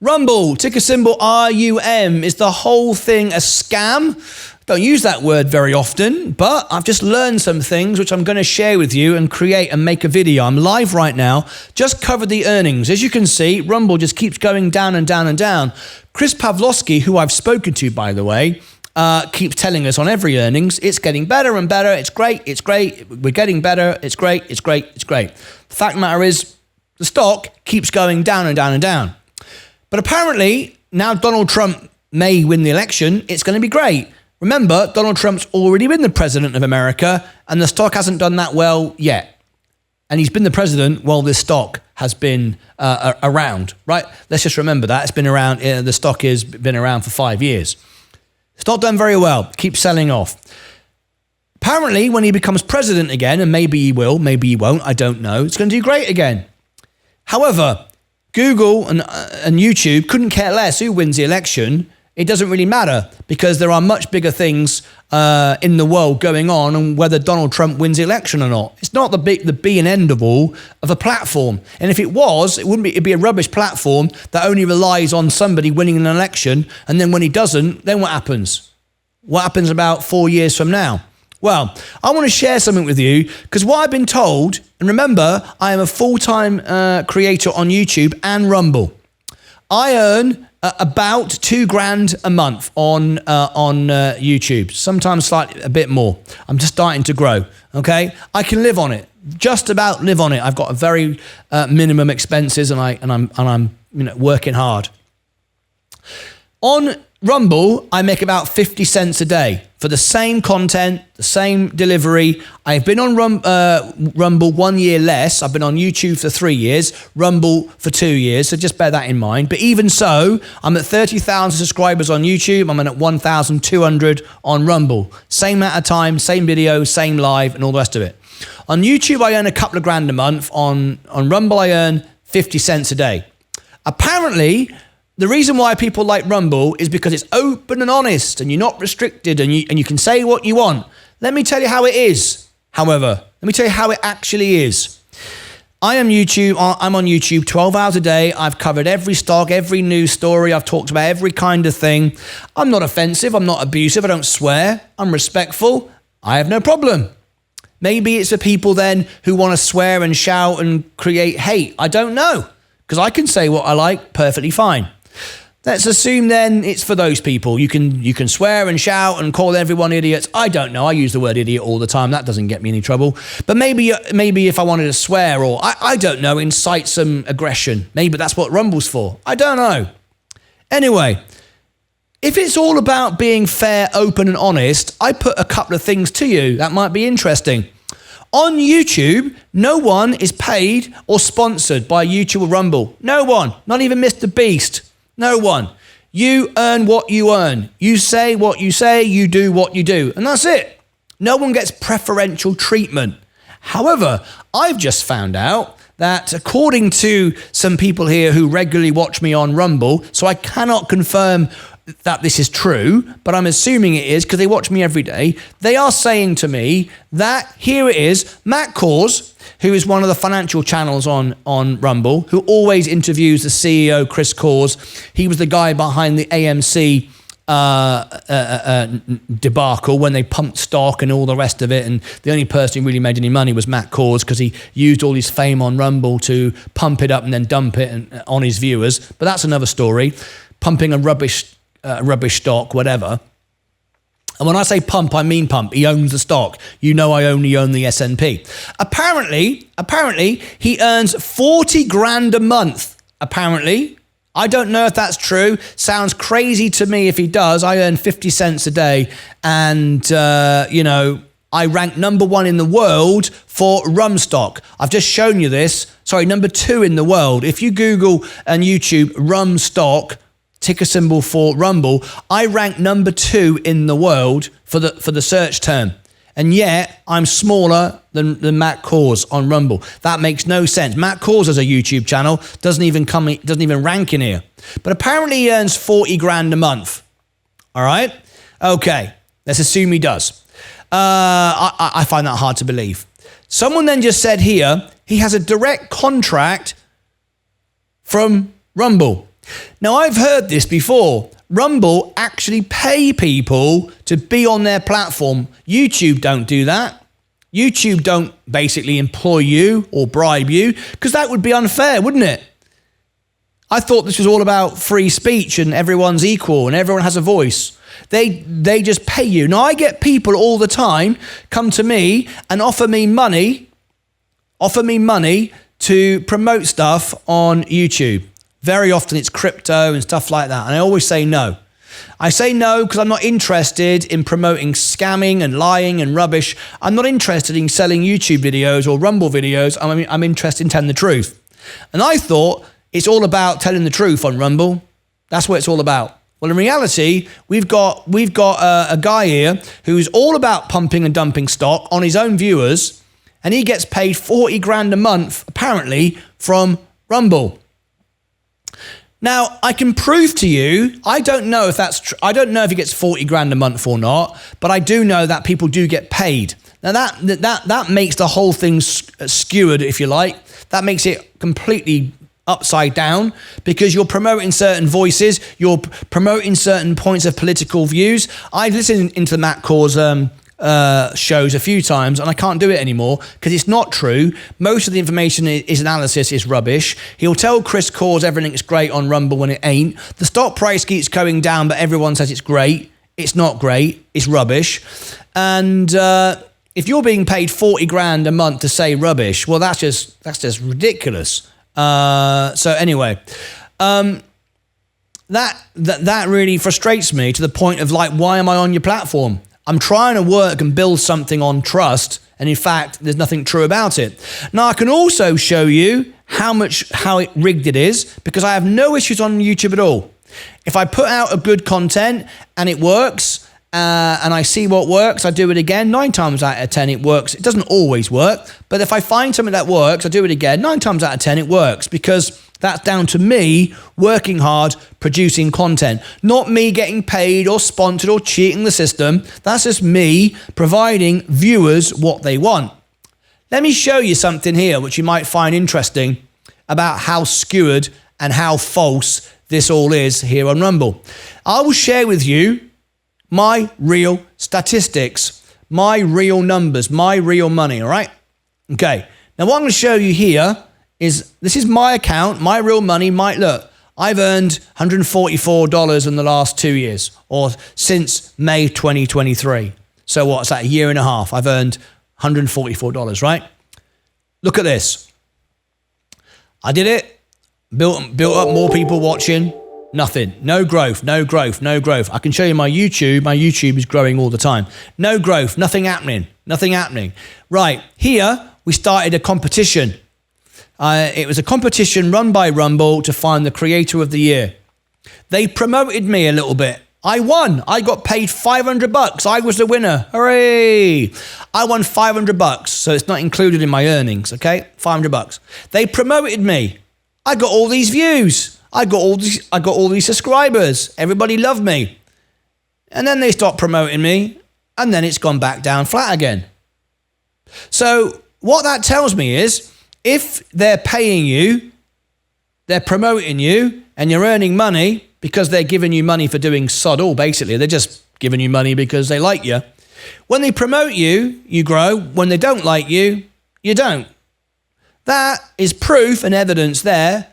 Rumble, ticker symbol RUM. Is the whole thing a scam? Don't use that word very often, but I've just learned some things which I'm going to share with you and create and make a video. I'm live right now, just covered the earnings. As you can see, Rumble just keeps going down and down and down. Chris Pavlovski, who I've spoken to, by the way, keeps telling us on every earnings, it's getting better and better, it's great, we're getting better, it's great. The fact of the matter is, the stock keeps going down and down and down. But apparently, now Donald Trump may win the election, it's going to be great. Remember, Donald Trump's already been the president of America, and the stock hasn't done that well yet. And he's been the president while this stock has been around, right? Let's just remember that. It's been around, the stock has been around for 5 years. It's not done very well, keeps selling off. Apparently, when he becomes president again, and maybe he will, maybe he won't, I don't know, it's going to do great again. However, Google and YouTube couldn't care less who wins the election. It doesn't really matter because there are much bigger things in the world going on and whether Donald Trump wins the election or not. It's not the be and end of all of a platform. And if it was, it'd be a rubbish platform that only relies on somebody winning an election. And then when he doesn't, then what happens? What happens about 4 years from now? Well, I want to share something with you because what I've been told, and remember, I am a full-time creator on YouTube and Rumble. I earn about $2,000 a month on YouTube, sometimes slightly a bit more. I'm just starting to grow, okay? I can live on it, just about live on it. I've got a very minimum expenses and I'm working hard. On Rumble, I make about 50 cents a day for the same content, the same delivery. I've been on Rumble 1 year less. I've been on YouTube for 3 years, Rumble for 2 years. So just bear that in mind. But even so, I'm at 30,000 subscribers on YouTube. I'm at 1,200 on Rumble. Same amount of time, same video, same live, and all the rest of it. On YouTube, I earn a couple of grand a month. On Rumble, I earn 50 cents a day. Apparently, the reason why people like Rumble is because it's open and honest and you're not restricted and you can say what you want. Let me tell you how it is, however. Let me tell you how it actually is. I'm on YouTube 12 hours a day. I've covered every stock, every news story. I've talked about every kind of thing. I'm not offensive. I'm not abusive. I don't swear. I'm respectful. I have no problem. Maybe it's the people then who want to swear and shout and create hate. I don't know because I can say what I like perfectly fine. Let's assume then it's for those people. You can swear and shout and call everyone idiots. I don't know. I use the word idiot all the time. That doesn't get me any trouble. But maybe if I wanted to swear or, I don't know, incite some aggression. Maybe that's what Rumble's for. I don't know. Anyway, if it's all about being fair, open and honest, I put a couple of things to you that might be interesting. On YouTube, no one is paid or sponsored by YouTube or Rumble. No one. Not even Mr. Beast. No one. You earn what you earn. You say what you say, you do what you do. And that's it. No one gets preferential treatment. However, I've just found out that according to some people here who regularly watch me on Rumble, so I cannot confirm that this is true, but I'm assuming it is because they watch me every day. They are saying to me that here it is, Matt Cause, who is one of the financial channels on Rumble, who always interviews the CEO, Chris Cause. He was the guy behind the AMC debacle when they pumped stock and all the rest of it. And the only person who really made any money was Matt Cause because he used all his fame on Rumble to pump it up and then dump it on his viewers. But that's another story. Pumping a rubbish stock, whatever. And when I say pump, I mean pump. He owns the stock. You know I only own the S&P. Apparently, he earns 40 grand a month. Apparently. I don't know if that's true. Sounds crazy to me if he does. I earn 50 cents a day. And, I rank number 1 in the world for RUM stock. I've just shown you this. Sorry, number 2 in the world. If you Google and YouTube RUM stock, ticker symbol for Rumble, I rank number 2 in the world for the search term. And yet, I'm smaller than Matt Cause on Rumble. That makes no sense. Matt Cause has a YouTube channel, doesn't even rank in here. But apparently he earns 40 grand a month. All right? Okay, let's assume he does. I find that hard to believe. Someone then just said here, he has a direct contract from Rumble. Now, I've heard this before. Rumble actually pay people to be on their platform. YouTube don't do that. YouTube don't basically employ you or bribe you, because that would be unfair, wouldn't it? I thought this was all about free speech and everyone's equal and everyone has a voice. They just pay you. Now, I get people all the time come to me and offer me money to promote stuff on YouTube. Very often it's crypto and stuff like that. And I always say no. I say no because I'm not interested in promoting scamming and lying and rubbish. I'm not interested in selling YouTube videos or Rumble videos. I'm interested in telling the truth. And I thought it's all about telling the truth on Rumble. That's what it's all about. Well, in reality, we've got a guy here who's all about pumping and dumping stock on his own viewers, and he gets paid 40 grand a month, apparently, from Rumble. Now, I can prove to you, I don't know if that's true. I don't know if he gets 40 grand a month or not, but I do know that people do get paid. Now, that makes the whole thing skewered, if you like. That makes it completely upside down, because you're promoting certain voices, you're promoting certain points of political views. I've listened into Matt Core's shows a few times, and I can't do it anymore because it's not true. Most of the information is analysis is rubbish. He'll tell Chris Core's everything's great on Rumble when it ain't. The stock price keeps going down, but everyone says it's great. It's not great. It's rubbish. And if you're being paid 40 grand a month to say rubbish, well, that's just ridiculous. So anyway, that really frustrates me to the point of, like, why am I on your platform? I'm trying to work and build something on trust, and in fact, there's nothing true about it. Now, I can also show you how rigged it is, because I have no issues on YouTube at all. If I put out a good content and it works, and I see what works, I do it again. 9 times out of 10 it works. It doesn't always work, but if I find something that works, I do it again. 9 times out of 10 it works, because that's down to me working hard, producing content, not me getting paid or sponsored or cheating the system. That's just me providing viewers what they want. Let me show you something here which you might find interesting about how skewered and how false this all is here on Rumble. I will share with you my real statistics, my real numbers, my real money, all right? Okay, now what I'm going to show you here is, this is my account, my real money. Look, I've earned $144 in the last 2 years, or since May 2023. So what's that, a year and a half? I've earned $144, right? Look at this. I did it, built up more people watching. Nothing. No growth, no growth, no growth. I can show you my YouTube. My YouTube is growing all the time. No growth, nothing happening, nothing happening. Right, here we started a competition. It was a competition run by Rumble to find the creator of the year. They promoted me a little bit. I won. I got paid $500. I was the winner. Hooray! I won $500, so it's not included in my earnings, okay? $500. They promoted me. I got all these views. I got all these subscribers. Everybody loved me. And then they stopped promoting me, and then it's gone back down flat again. So what that tells me is, if they're paying you, they're promoting you, and you're earning money because they're giving you money for doing sod all, basically. They're just giving you money because they like you. When they promote you, you grow. When they don't like you, you don't. That is proof and evidence there,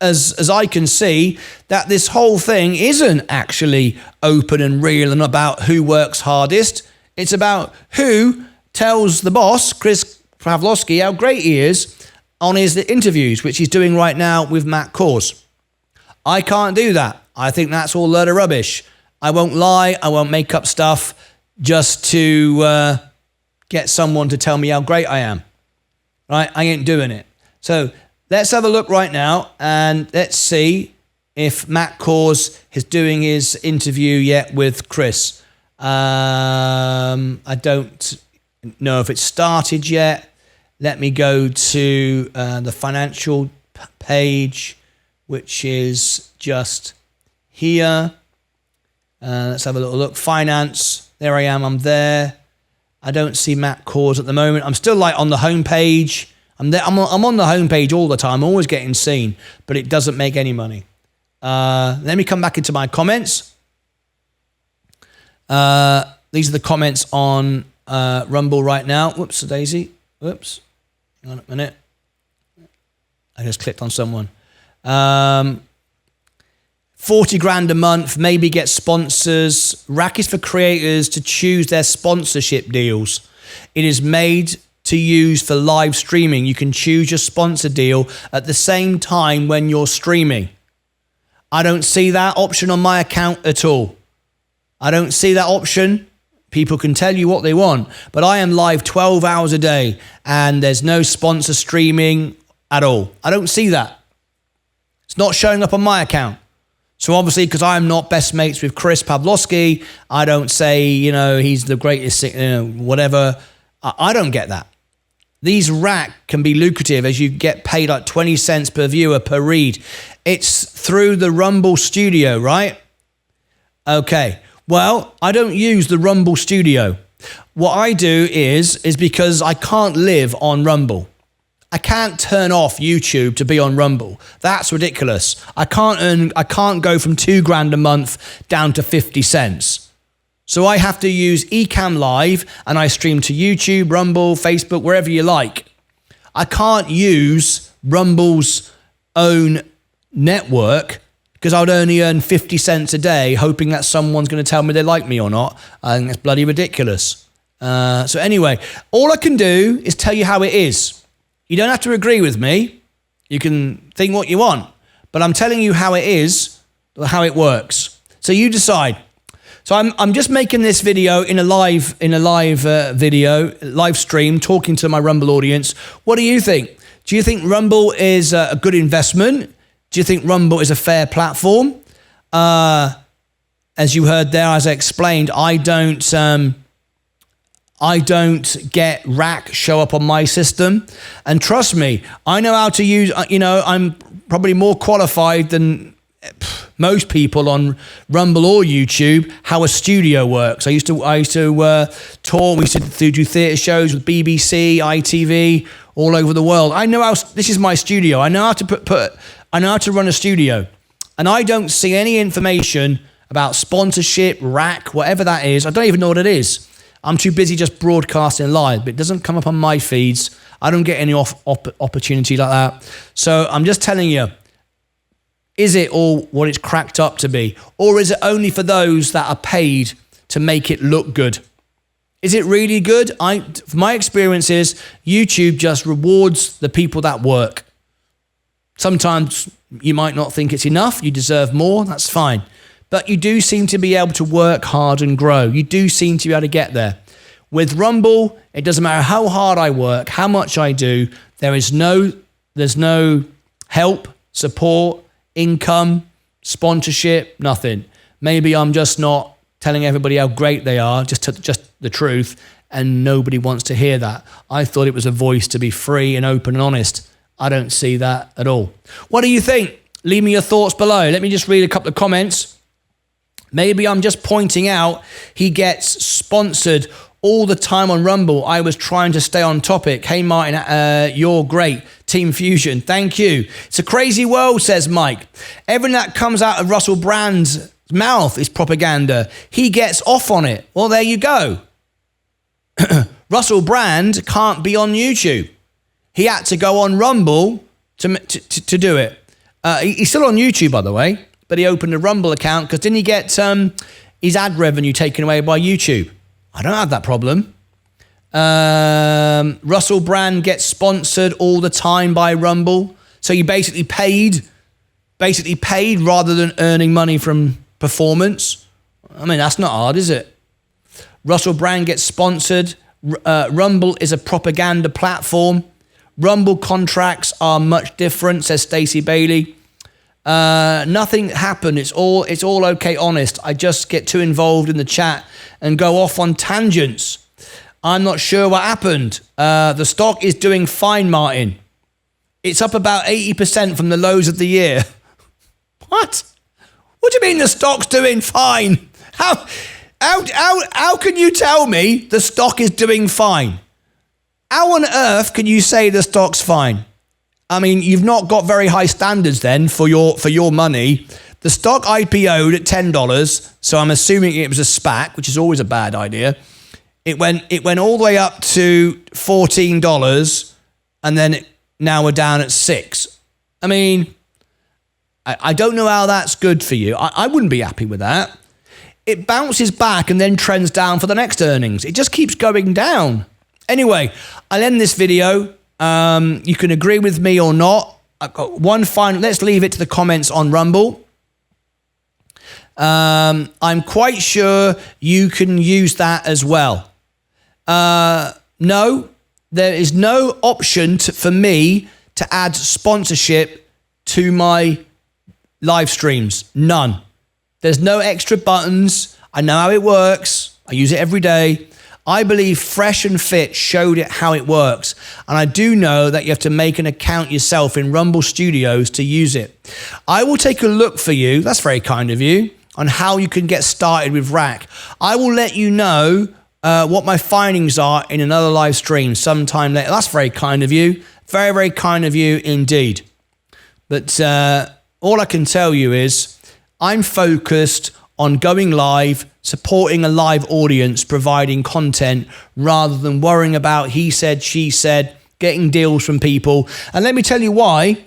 as I can see, that this whole thing isn't actually open and real and about who works hardest. It's about who tells the boss, Chris Pavlovski, how great he is on his interviews, which he's doing right now with Matt Core's. I can't do that. I think that's all a load of rubbish. I won't lie. I won't make up stuff just to get someone to tell me how great I am. Right? I ain't doing it. So let's have a look right now, and let's see if Matt Core's is doing his interview yet with Chris. I don't know if it's started yet. Let me go to the financial page, which is just here. Let's have a little look. Finance. There I am. I'm there. I don't see Matt Core's at the moment. I'm still like on the home page. I'm there. I'm on the home page all the time. I'm always getting seen, but it doesn't make any money. Let me come back into my comments. These are the comments on Rumble right now. Whoops, Daisy. Whoops. Hang on a minute. I just clicked on someone. 40 grand a month, maybe get sponsors. Rack is for creators to choose their sponsorship deals. It is made to use for live streaming. You can choose your sponsor deal at the same time when you're streaming. I don't see that option on my account at all. I don't see that option. People can tell you what they want, but I am live 12 hours a day and there's no sponsor streaming at all. I don't see that. It's not showing up on my account. So obviously, because I'm not best mates with Chris Pavlovski, I don't say, he's the greatest, whatever. I don't get that. These rack can be lucrative as you get paid like 20 cents per viewer per read. It's through the Rumble Studio, right? Okay. Well, I don't use the Rumble Studio. What I do is because I can't live on Rumble. I can't turn off YouTube to be on Rumble. That's ridiculous. I can't go from 2 grand a month down to 50 cents. So I have to use Ecamm Live and I stream to YouTube, Rumble, Facebook, wherever you like. I can't use Rumble's own network because I would only earn 50 cents a day hoping that someone's going to tell me they like me or not. I think that's bloody ridiculous. So anyway, all I can do is tell you how it is. You don't have to agree with me. You can think what you want, but I'm telling you how it is, how it works. So you decide. So I'm just making this video in a live stream, talking to my Rumble audience. What do you think? Do you think Rumble is a good investment? Do you think Rumble is a fair platform? As you heard there, as I explained, I don't get rack show up on my system. And trust me, I know how to use, I'm probably more qualified than most people on Rumble or YouTube, how a studio works. I used to tour, we used to do theatre shows with BBC, ITV, all over the world. I know how, this is my studio. I know how to I know how to run a studio. And I don't see any information about sponsorship, rack, whatever that is. I don't even know what it is. I'm too busy just broadcasting live, but it doesn't come up on my feeds. I don't get any opportunity like that. So I'm just telling you, is it all what it's cracked up to be? Or is it only for those that are paid to make it look good? Is it really good? From my experiences, YouTube just rewards the people that work. Sometimes you might not think it's enough. You deserve more. That's fine. But you do seem to be able to work hard and grow. You do seem to be able to get there. With Rumble, it doesn't matter how hard I work, how much I do. There's no help, support, income, sponsorship, nothing. Maybe I'm just not telling everybody how great they are, just the truth, and nobody wants to hear that. I thought it was a voice to be free and open and honest. I don't see that at all. What do you think? Leave me your thoughts below. Let me just read a couple of comments. Maybe I'm just pointing out he gets sponsored all the time on Rumble. I was trying to stay on topic. Hey, Martyn, you're great. Team Fusion. Thank you. It's a crazy world, says Mike. Everything that comes out of Russell Brand's mouth is propaganda. He gets off on it. Well, there you go. Russell Brand can't be on YouTube. He had to go on Rumble to do it. He's still on YouTube, by the way. But he opened a Rumble account because didn't he get his ad revenue taken away by YouTube? I don't have that problem. Russell Brand gets sponsored all the time by Rumble. So you basically paid rather than earning money from performance. I mean, that's not hard, is it? Russell Brand gets sponsored. Rumble is a propaganda platform. Rumble contracts are much different, says Stacey Bailey. Nothing happened. It's all okay, honest. I just get too involved in the chat and go off on tangents. I'm not sure what happened. The stock is doing fine, Martyn. It's up about 80% from the lows of the year. What? What do you mean the stock's doing fine? How can you tell me the stock is doing fine? How on earth can you say the stock's fine? I mean, you've not got very high standards then for your money. The stock IPO'd at $10, so I'm assuming it was a SPAC, which is always a bad idea. It went all the way up to $14, and then now we're down at $6. I mean, I don't know how that's good for you. I wouldn't be happy with that. It bounces back and then trends down for the next earnings. It just keeps going down. Anyway, I'll end this video. You can agree with me or not. I've got one final. Let's leave it to the comments on Rumble. I'm quite sure you can use that as well. No, there is no option for me to add sponsorship to my live streams. None. There's no extra buttons. I know how it works. I use it every day. I believe Fresh and Fit showed it how it works. And I do know that you have to make an account yourself in Rumble Studios to use it. I will take a look for you. That's very kind of you. On how you can get started with Rack. I will let you know what my findings are in another live stream sometime later. That's very kind of you. Very, very kind of you indeed. But all I can tell you is I'm focused on going live, supporting a live audience, providing content, rather than worrying about he said, she said, getting deals from people. And let me tell you why.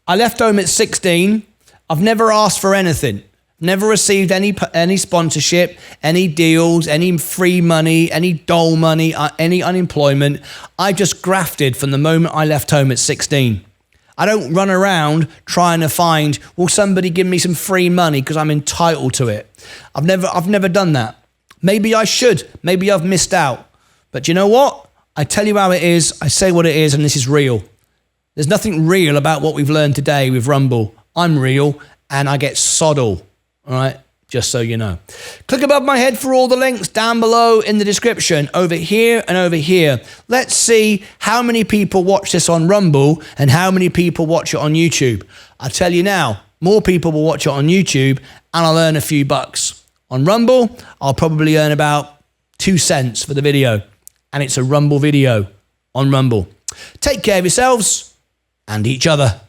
I left home at 16. I've never asked for anything. Never received any sponsorship, any deals, any free money, any dole money, any unemployment. I just grafted from the moment I left home at 16. I don't run around trying to find, will somebody give me some free money because I'm entitled to it. I've never done that. Maybe I should. Maybe I've missed out. But you know what? I tell you how it is. I say what it is, and this is real. There's nothing real about what we've learned today with Rumble. I'm real, and I get sod all. All right, just so you know. Click above my head for all the links down below in the description, over here and over here. Let's see how many people watch this on Rumble and how many people watch it on YouTube. I'll tell you now, more people will watch it on YouTube and I'll earn a few bucks. On Rumble, I'll probably earn about 2 cents for the video, and it's a Rumble video on Rumble. Take care of yourselves and each other.